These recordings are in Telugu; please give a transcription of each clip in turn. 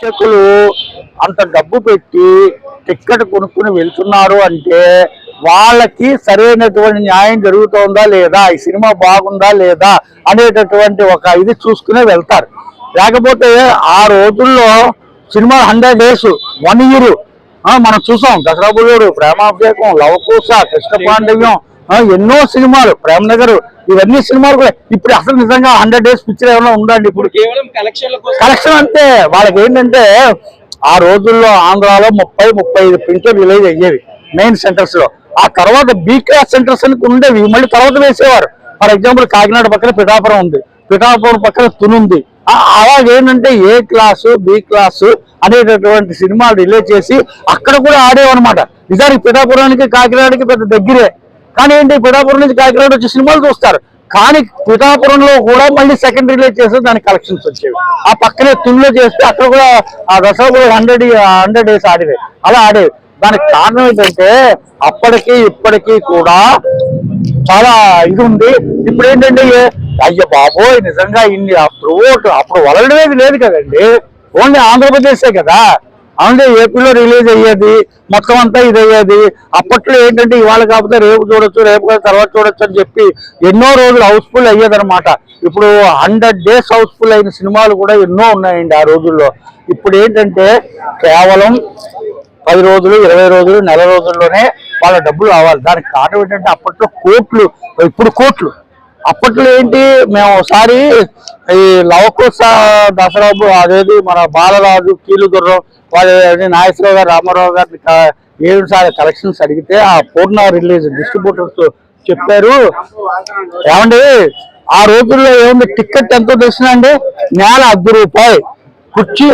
ప్రేక్షకులు అంత డబ్బు పెట్టి టికెట్ కొనుక్కుని వెళ్తున్నారు అంటే వాళ్ళకి సరైనటువంటి న్యాయం జరుగుతోందా లేదా, ఈ సినిమా బాగుందా లేదా అనేటటువంటి ఒక ఇది చూసుకునే వెళ్తారు. లేకపోతే ఆ రోజుల్లో సినిమా 100 days 1 year మనం చూసాం. దసరా బుల్లుడు, ప్రేమాభిషేకం, లవకుశ, కృష్ణపాండవ్యం, ఎన్నో సినిమాలు, ప్రేమనగర్, ఇవన్నీ సినిమాలు కూడా. ఇప్పుడు అసలు నిజంగా 100 days పిక్చర్ ఏమైనా ఉందండి? ఇప్పుడు కేవలం కలెక్షన్ అంతే. వాళ్ళకి ఏంటంటే ఆ రోజుల్లో ఆంధ్రాలో 30-35 ప్రింటర్ రిలీజ్ అయ్యేవి మెయిన్ సెంటర్స్ లో. ఆ తర్వాత బి క్లాస్ సెంటర్స్ అని ఉండేవి, మళ్ళీ తర్వాత వేసేవారు. ఫర్ ఎగ్జాంపుల్ కాకినాడ పక్కన పిఠాపురం ఉంది, పిఠాపురం పక్కన తుని ఉంది. అలాగేంటంటే ఏ క్లాసు బి క్లాసు అనేటటువంటి సినిమాలు రిలీజ్ చేసి అక్కడ కూడా ఆడేవన్నమాట. నిజానికి పిఠాపురానికి కాకినాడకి పెద్ద దగ్గరే, కానీ ఏంటి పిఠాపురం నుంచి కాకినాడ వచ్చి సినిమాలు చూస్తారు. కానీ పిఠాపురంలో కూడా మళ్ళీ సెకండ్ రిలీజ్ చేస్తే దానికి కలెక్షన్స్ వచ్చేవి. ఆ పక్కనే తునిలో చేస్తే అక్కడ కూడా ఆ దసరా కూడా 100 days ఆడేవి, అలా ఆడేవి. దానికి కారణం ఏంటంటే అప్పటికి ఇప్పటికీ కూడా చాలా ఇది ఉంది. ఇప్పుడు ఏంటంటే అయ్య బాబోయ్ నిజంగా ఇన్ని అప్పుడు వదలడమేది లేదు కదండి, ఓన్లీ ఆంధ్రప్రదేశే కదా. అంటే ఏపీలో రిలీజ్ అయ్యేది మొత్తం అంతా ఇది అయ్యేది. అప్పట్లో ఏంటంటే ఇవాళ కాకపోతే రేపు చూడొచ్చు, రేపు తర్వాత చూడొచ్చు అని చెప్పి ఎన్నో రోజులు హౌస్ఫుల్ అయ్యేదన్నమాట. ఇప్పుడు 100 days హౌస్ఫుల్ అయిన సినిమాలు కూడా ఎన్నో ఉన్నాయండి ఆ రోజుల్లో. ఇప్పుడు ఏంటంటే కేవలం 10 రోజులు, 20 రోజులు, నెల రోజుల్లోనే వాళ్ళ డబ్బులు రావాలి. దానికి కారణం ఏంటంటే అప్పట్లో కోట్లు, ఇప్పుడు కోట్లు. అప్పట్లో ఏంటి, మేము ఒకసారి ఈ లవకుశ దసరా అదేది మన బాలరాజు, కీలుగుర్రం, వాళ్ళు నాగేశ్వరరావు గారు, రామారావు గారి 7 సార్లు కలెక్షన్స్ అడిగితే ఆ పూర్ణ రిలీజ్ డిస్ట్రిబ్యూటర్స్ చెప్పారు, ఏమండి ఆ రోజుల్లో ఏముంది టికెట్ ఎంతో తెలిసిన అండి, నేల ₹10, కుర్చీ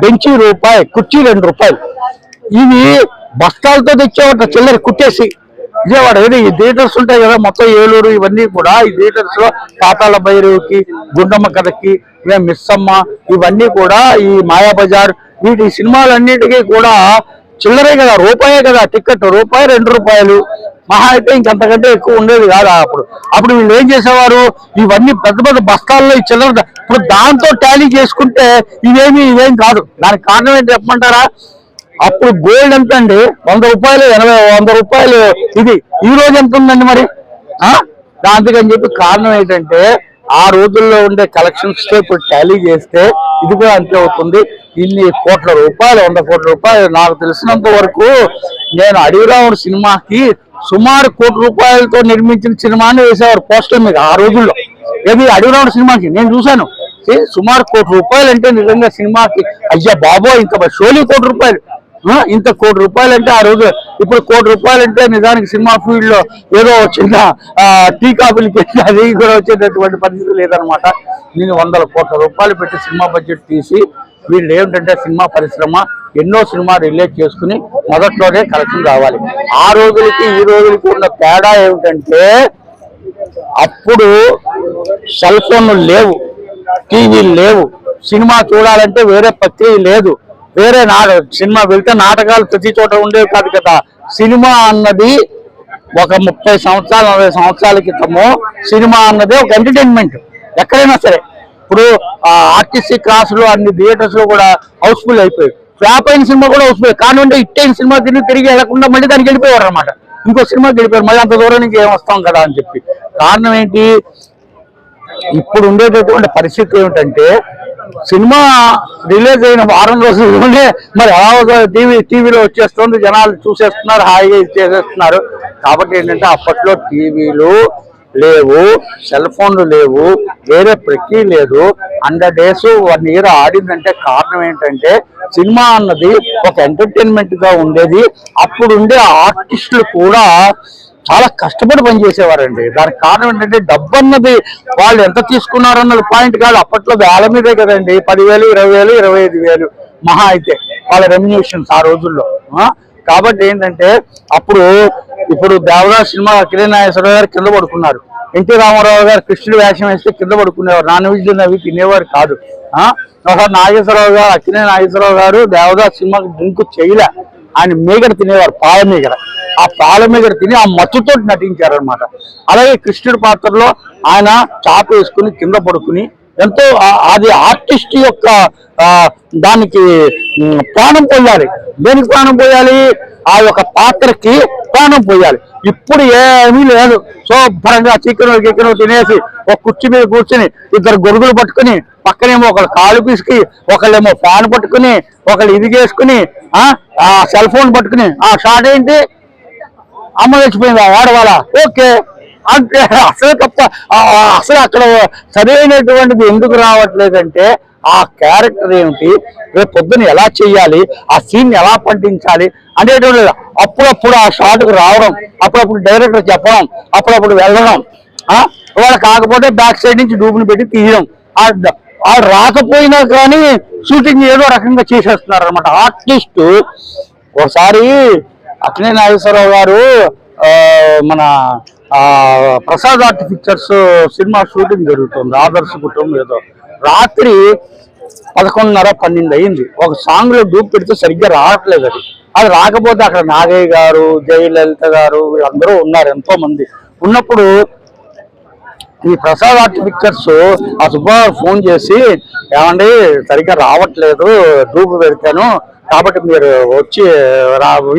బెంచీ రూపాయి, కుర్చీ ₹2. ఇవి బస్తాలతో తెచ్చేవాట చిల్లర కుట్టేసి. విజయవాడ ఏది ఈ థియేటర్స్ ఉంటాయి కదా మొత్తం, ఏలూరు, ఇవన్నీ కూడా ఈ థియేటర్స్ లో పాతాళ భైరవికి, గుండమ్మ కథకి, మిస్సమ్మ, ఇవన్నీ కూడా ఈ మాయాబజార్, వీటి సినిమాలన్నిటికీ కూడా చిల్లరే కదా, రూపాయే కదా టికెట్, ₹1, ₹2. మహా అయితే ఇంకంతకంటే ఎక్కువ ఉండేది కాదు అప్పుడు వీళ్ళు ఏం చేసేవారు, ఇవన్నీ పెద్ద పెద్ద బస్తాల్లో ఈ చిల్లర. ఇప్పుడు దాంతో టాలీ చేసుకుంటే ఇవేం కాదు. దానికి కారణం ఏంటి చెప్పమంటారా, అప్పుడు గోల్డ్ ఎంత అండి, ₹100, ఇది ఈ రోజు ఎంత ఉందండి మరి. అందుకని చెప్పి కారణం ఏంటంటే ఆ రోజుల్లో ఉండే కలెక్షన్స్ తో ఇప్పుడు టాలీ చేస్తే ఇది కూడా అంతే అవుతుంది. ఇన్ని కోట్ల రూపాయలు, ₹100 కోట్ల. నాకు తెలిసినంత వరకు నేను అడవిరాముడు సినిమాకి సుమారు ₹1 నిర్మించిన సినిమాని వేసేవారు పోస్టర్ మీద ఆ రోజుల్లో. ఏది అడవిరాముడు సినిమాకి నేను చూశాను. సుమారు ₹1 అంటే నిజంగా సినిమాకి అయ్యా బాబో ఇంత షోలీ ₹1, ఇంత ₹1 అంటే ఆ రోజు. ఇప్పుడు ₹1 అంటే నిజానికి సినిమా ఫీల్డ్ లో ఏదో చిన్న టీ కాఫీలకి అది కూడా వచ్చేటటువంటి పరిస్థితి లేదనమాట. నేను ₹100 కోట్ల పెట్టి సినిమా బడ్జెట్ తీసి వీళ్ళు ఏమిటంటే సినిమా పరిశ్రమ ఎన్నో సినిమా రిలీజ్ చేసుకుని మొదట్లోనే కలెక్షన్ రావాలి. ఆ రోజులకి ఈ రోజులకి ఉన్న తేడా ఏమిటంటే అప్పుడు సెల్ ఫోన్లు లేవు, టీవీలు లేవు, సినిమా చూడాలంటే వేరే ప్రక్రియ లేదు, వేరే సినిమా వెళ్తే నాటకాలు ప్రతి చోట ఉండేవి కాదు కదా. సినిమా అన్నది ఒక 30 సంవత్సరాలు 40 సంవత్సరాల క్రితము సినిమా అన్నది ఒక ఎంటర్టైన్మెంట్ ఎక్కడైనా సరే. ఇప్పుడు ఆర్టీసీ క్లాసులు అన్ని థియేటర్స్ లో కూడా హౌస్ఫుల్ అయిపోయాయి. ఫ్లాప్ అయిన సినిమా కూడా హౌస్ఫుల్, కానివ్వండి హిట్ అయిన సినిమా తిరిగి వెళ్లకుండా మళ్ళీ దానికి వెళ్ళిపోయారు అనమాట. ఇంకో సినిమాకి వెళ్ళిపోయారు, మళ్ళీ అంత దూరం నుంచి ఏం వస్తాం కదా అని చెప్పి. కారణం ఏంటి, ఇప్పుడు ఉండేటటువంటి పరిస్థితి ఏమిటంటే సినిమా రిలీజ్ అయిన వారం రోజుల్లోనే మరి టీవీలో వచ్చేస్తుంది, జనాలు చూసేస్తున్నారు, హాయిగా ఇచ్చేసేస్తున్నారు. కాబట్టి ఏంటంటే అప్పట్లో టీవీలు లేవు, సెల్ ఫోన్లు లేవు, వేరే ప్రక్రియ లేదు. 100 days 1 year ఆడిందంటే కారణం ఏంటంటే సినిమా అన్నది ఒక ఎంటర్టైన్మెంట్ గా ఉండేది. అప్పుడు ఉండే ఆర్టిస్టులు కూడా చాలా కష్టపడి పనిచేసేవారండి. దానికి కారణం ఏంటంటే డబ్బు అన్నది వాళ్ళు ఎంత తీసుకున్నారు అన్నది పాయింట్ కాదు. అప్పట్లో వేల మీదే కదండి, 10,000, 20,000, 25,000 మహా అయితే వాళ్ళ రెమ్యునేషన్స్ ఆ రోజుల్లో. కాబట్టి ఏంటంటే ఇప్పుడు దేవదాస్ సినిమా అక్కినేని నాగేశ్వరరావు గారు కింద పడుకున్నారు, ఎన్టీ రామారావు గారు కృష్ణుడు వేషం వేస్తే కింద పడుకునేవారు, నాన్ వెజ్ అవి తినేవారు కాదు. నాగేశ్వరరావు గారు, అక్కినేని నాగేశ్వరరావు గారు దేవదాస్ సినిమాకి డ్రింక్ చేయలే, ఆయన మీగడ తినేవారు, పాల మీగడ. ఆ పాల మీగడ తిని ఆ మత్తుతో నటించారనమాట. అలాగే కృష్ణుడి పాత్రలో ఆయన చాప వేసుకుని కింద పడుకుని ఎంతో అది ఆర్టిస్ట్ యొక్క దానికి ప్రాణం పోయాలి. దేనికి ప్రాణం పోయాలి? ఆ యొక్క పాత్రకి ప్రాణం పోయాలి. ఇప్పుడు ఏమీ లేదు. శుభ్రంగా చికెన్ తినేసి ఒక కుర్చీ మీద కూర్చుని ఇద్దరు గొడుగులు పట్టుకుని పక్కనేమో ఒకళ్ళు కాలు పిసికి ఒకళ్ళేమో ఫ్యాన్ పట్టుకుని ఒకళ్ళు ఇది చేసుకుని ఆ సెల్ ఫోన్ పట్టుకుని ఆ షాట్ ఏంటి, అమ్మ చచ్చిపోయింది వాడవాళ్ళ, ఓకే అంటే అసలు తప్ప అసలు అక్కడ సరైనటువంటిది ఎందుకు రావట్లేదంటే ఆ క్యారెక్టర్ ఏమిటి, రేపు పొద్దున ఎలా చెయ్యాలి, ఆ సీన్ ఎలా పండించాలి అనేటువంటి అప్పుడప్పుడు ఆ షాట్కు రావడం, అప్పుడప్పుడు డైరెక్టర్ చెప్పడం, అప్పుడప్పుడు వెళ్ళడం, వాళ్ళు కాకపోతే బ్యాక్ సైడ్ నుంచి డూబుని పెట్టి తీయడం, ఆ రాకపోయినా కానీ షూటింగ్ ఏదో రకంగా చేసేస్తున్నారు అనమాట ఆర్టిస్టు. ఒకసారి అక్కినేని నాగేశ్వరరావు గారు మన Prasad art pictures cinema shooting జరుగుతుంది, ఆదర్శ కుటుంబం ఏదో, రాత్రి 11:30-12 అయింది. ఒక సాంగ్ లో డూప్ పెడితే సరిగ్గా రావట్లేదు. అది రాకపోతే అక్కడ నాగయ్య గారు, జయలలిత గారు వీళ్ళందరూ ఉన్నారు, ఎంతో మంది ఉన్నప్పుడు ఈ ప్రసాద్ ఆర్ట్ పిక్చర్స్ ఆ సుబ్బారావు ఫోన్ చేసి, ఏమండి సరిగ్గా రావట్లేదు డూపు పెడతాను కాబట్టి మీరు వచ్చి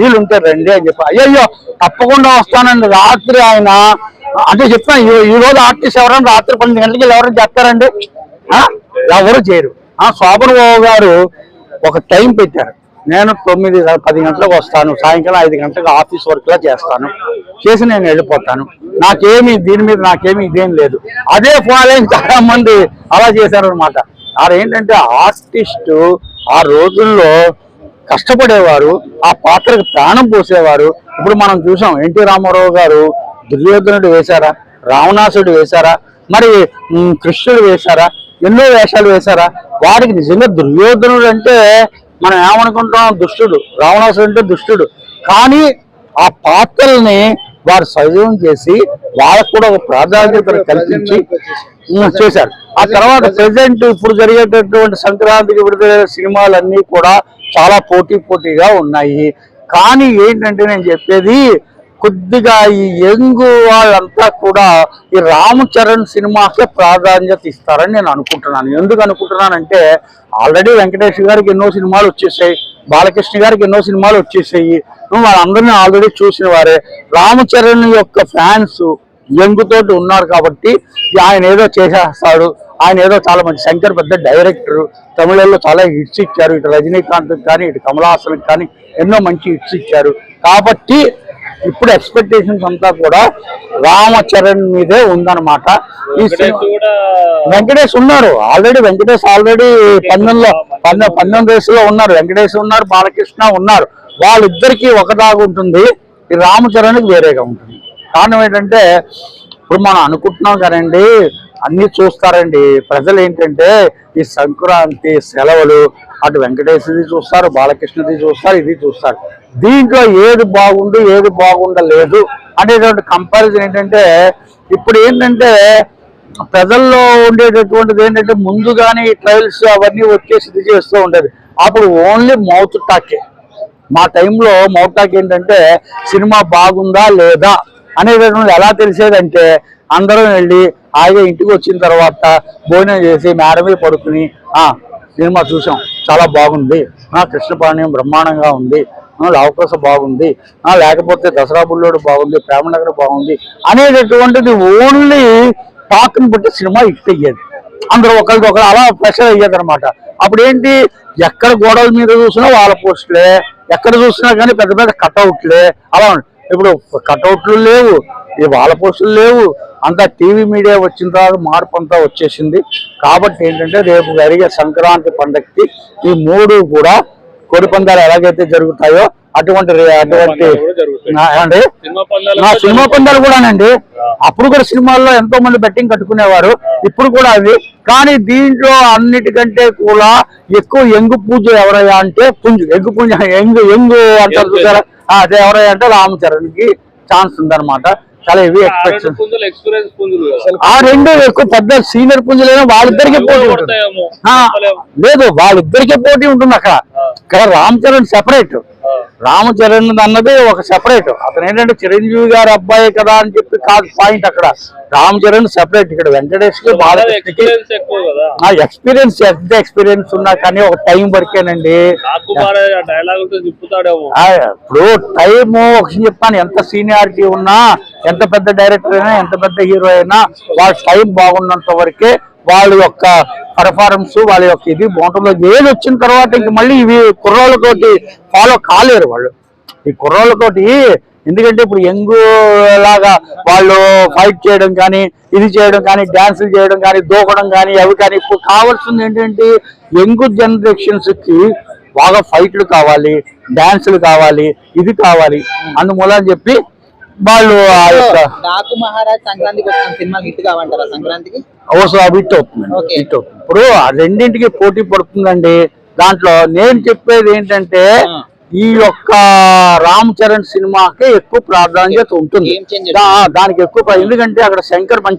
వీలుంటే రండి అని చెప్పి, అయ్యయ్యో తప్పకుండా వస్తానండి. రాత్రి ఆయన అంటే చెప్తాను, ఈ రోజు ఆర్టిస్ట్ ఎవరైనా రాత్రి 12 గంటలకి ఎవరైనా చేస్తారండి? ఎవరు చేయరు. శోభన్ బాబు గారు ఒక టైం పెట్టారు, నేను 9-10 గంటలకు వస్తాను, సాయంకాలం 5 గంటలకు ఆఫీస్ వర్క్ లా చేస్తాను, చేసి నేను వెళ్ళిపోతాను, నాకేమి దీని మీద నాకేమి ఇదేం లేదు. అదే ఫాలోయింగ్ చాలా మంది అలా చేశారనమాట. అదేంటంటే ఆర్టిస్టు ఆ రోజుల్లో కష్టపడేవారు, ఆ పాత్రకు ప్రాణం పోసేవారు. ఇప్పుడు మనం చూసాం ఎన్టీ రామారావు గారు దుర్యోధనుడు వేశారా, రావణాసుడు వేశారా, మరి కృష్ణుడు వేశారా, ఎన్నో వేషాలు వేశారా. వాడికి నిజంగా దుర్యోధనుడు అంటే మనం ఏమనుకుంటాం, దుష్టుడు, రావణాసుడు అంటే దుష్టుడు, కానీ ఆ పాత్రల్ని వారు సజీవం చేసి వాళ్ళకు కూడా ఒక ప్రాధాన్యతను కల్పించి చేశారు. ఆ తర్వాత ప్రెసెంట్ ఇప్పుడు జరిగేటటువంటి సంక్రాంతికి విడుదల సినిమాలన్నీ కూడా చాలా పోటీగా ఉన్నాయి. కానీ ఏంటంటే నేను చెప్పేది, కొద్దిగా ఈ యంగ్ వాళ్ళంతా కూడా ఈ రామ్ చరణ్ సినిమాకే ప్రాధాన్యత ఇస్తారని నేను అనుకుంటున్నాను. ఎందుకు అనుకుంటున్నానంటే ఆల్రెడీ వెంకటేష్ గారికి ఎన్నో సినిమాలు వచ్చేసాయి, బాలకృష్ణ గారికి ఎన్నో సినిమాలు వచ్చేసాయి, వాళ్ళందరినీ ఆల్రెడీ చూసిన వారే. రామ్ చరణ్ యొక్క ఫ్యాన్స్ యంగ్ తోటి ఉన్నారు కాబట్టి ఆయన ఏదో చేసేస్తాడు, ఆయన ఏదో చాలా మంచి శంకర్ పెద్ద డైరెక్టర్, తమిళంలో చాలా హిట్స్ ఇచ్చారు, ఇటు రజనీకాంత్ కానీ ఇటు కమల్ హాసన్ కానీ ఎన్నో మంచి హిట్స్ ఇచ్చారు. కాబట్టి ఇప్పుడు ఎక్స్పెక్టేషన్స్ అంతా కూడా రామ్ చరణ్ మీదే ఉందన్నమాట. ఈ వెంకటేష్ ఉన్నారు ఆల్రెడీ, వెంకటేష్ ఆల్రెడీ 19 రేసులో ఉన్నారు, వెంకటేష్ ఉన్నారు, బాలకృష్ణ ఉన్నారు. వాళ్ళిద్దరికీ ఒకలాగా ఉంటుంది, ఈ రామ్ చరణ్కి వేరేగా ఉంటుంది. కారణం ఏంటంటే ఇప్పుడు మనం అనుకుంటున్నాం కదండి, అన్ని చూస్తారండి ప్రజలు. ఏంటంటే ఈ సంక్రాంతి సెలవులు అటు వెంకటేశ్వరి చూస్తారు, బాలకృష్ణది చూస్తారు, ఇది చూస్తారు. దీంట్లో ఏది బాగుంది ఏది బాగుండలేదు అనేటువంటి కంపారిజన్ ఏంటంటే ఇప్పుడు ఏంటంటే ప్రజల్లో ఉండేటటువంటిది ఏంటంటే ముందుగానే ఈ ట్రయల్స్ అవన్నీ వచ్చేసి ఇది చేస్తూ ఉండేది. అప్పుడు ఓన్లీ మౌత్ టాకే. మా టైంలో మౌత్ టాక్ ఏంటంటే సినిమా బాగుందా లేదా అనేటటువంటి ఎలా తెలిసేదంటే అందరం వెళ్ళి హాయిగా ఇంటికి వచ్చిన తర్వాత భోజనం చేసి మేడమే పడుకుని సినిమా చూసాం, చాలా బాగుంది, కృష్ణపాణ్యం బ్రహ్మాండంగా ఉంది, లవకోస బాగుంది, లేకపోతే దసరా బుల్లోడు బాగుంది, ప్రేమనగర్ బాగుంది అనేటటువంటిది ఓన్లీ టాక్ని బట్టి సినిమా హిట్ అయ్యేది. అందరూ ఒకరికి అలా ప్రెషర్ అయ్యేది అనమాట. అప్పుడు ఏంటి, ఎక్కడ గోడల మీద చూసినా వాళ్ళ పోస్టులే, ఎక్కడ చూసినా కానీ పెద్ద పెద్ద కట్అవుట్లే అలా. ఇప్పుడు కట్అవుట్లు లేవు, ఈ వాళ్ళ పోస్టులు లేవు, అంతా టీవీ మీడియా వచ్చిన తర్వాత మార్పు అంతా వచ్చేసింది. కాబట్టి ఏంటంటే రేపు జరిగే సంక్రాంతి పండగకి ఈ 3 కూడా కోడి పందాలు ఎలాగైతే జరుగుతాయో అటువంటి సినిమా పందాలు కూడానండి. అప్పుడు కూడా సినిమాల్లో ఎంతో మంది బెట్టింగ్ కట్టుకునేవారు, ఇప్పుడు కూడా అది. కానీ దీంట్లో అన్నిటికంటే కూడా ఎక్కువ ఎంగు పూజ ఎవరయ్యా అంటే ఎంగు పూజ ఎంగు అంటారు చూసారా, అదే ఎవరయ్యా అంటే రామ్ చరణ్కి ఛాన్స్ ఉందన్నమాట. చాలా హెవీ ఎక్స్పెక్టేషన్. ఆ 2 ఎక్కువ పెద్ద సీనియర్ పుంజులైనా వాళ్ళిద్దరికీ పోటీ ఉంటుంది. లేదు, వాళ్ళిద్దరికీ పోటీ ఉంటుంది. అక్కడ రామ్ చరణ్ సెపరేట్, రామ్ చరణ్ అన్నది ఒక సెపరేట్. అతను ఏంటంటే చిరంజీవి గారి అబ్బాయి కదా అని చెప్పి కాదు పాయింట్ అక్కడ. రామ్ చరణ్ సెపరేట్. ఇక్కడ వెంకటేష్ కి బాలకృష్ణకి ఎక్స్పీరియన్స్ ఎంత ఎక్స్పీరియన్స్ ఉన్నా కానీ ఒక టైం వరకేనండి. ఇప్పుడు టైం ఒక చెప్పాను, ఎంత సీనియారిటీ ఉన్నా, ఎంత పెద్ద డైరెక్టర్ అయినా, ఎంత పెద్ద హీరో అయినా, వాళ్ళ టైం బాగున్నంత వరకే వాళ్ళ యొక్క పర్ఫార్మెన్స్, వాళ్ళ యొక్క ఇది బాగుంటుందో. ఏది వచ్చిన తర్వాత ఇంక మళ్ళీ ఇవి కుర్రోళ్ళతోటి ఫాలో కాలేరు వాళ్ళు, ఈ కుర్రోళ్ళతోటి. ఎందుకంటే ఇప్పుడు యంగ్ లాగా వాళ్ళు ఫైట్ చేయడం కానీ, ఇది చేయడం కానీ, డాన్సులు చేయడం కానీ, దూకడం కానీ, అవి కానీ. ఇప్పుడు కావాల్సింది ఏంటంటే యంగ్ జనరేషన్స్ కి బాగా ఫైట్లు కావాలి, డాన్సులు కావాలి, ఇది కావాలి. అందుమూలని చెప్పి వాళ్ళు ఆ యొక్క మహారాజ్ సంక్రాంతికి వచ్చిన సినిమా హిట్ కావంటారా? సంక్రాంతికి హిట్ అవుతుంది, హిట్ అవుతుంది. ఇప్పుడు ఆ రెండింటికి పోటీ పడుతుందండి. దాంట్లో నేను చెప్పేది ఏంటంటే ఈ యొక్క రామ్ చరణ్ సినిమాకి ఎక్కువ ప్రాధాన్యత ఉంటుంది, దానికి ఎక్కువ. ఎందుకంటే అక్కడ శంకర్ మంచి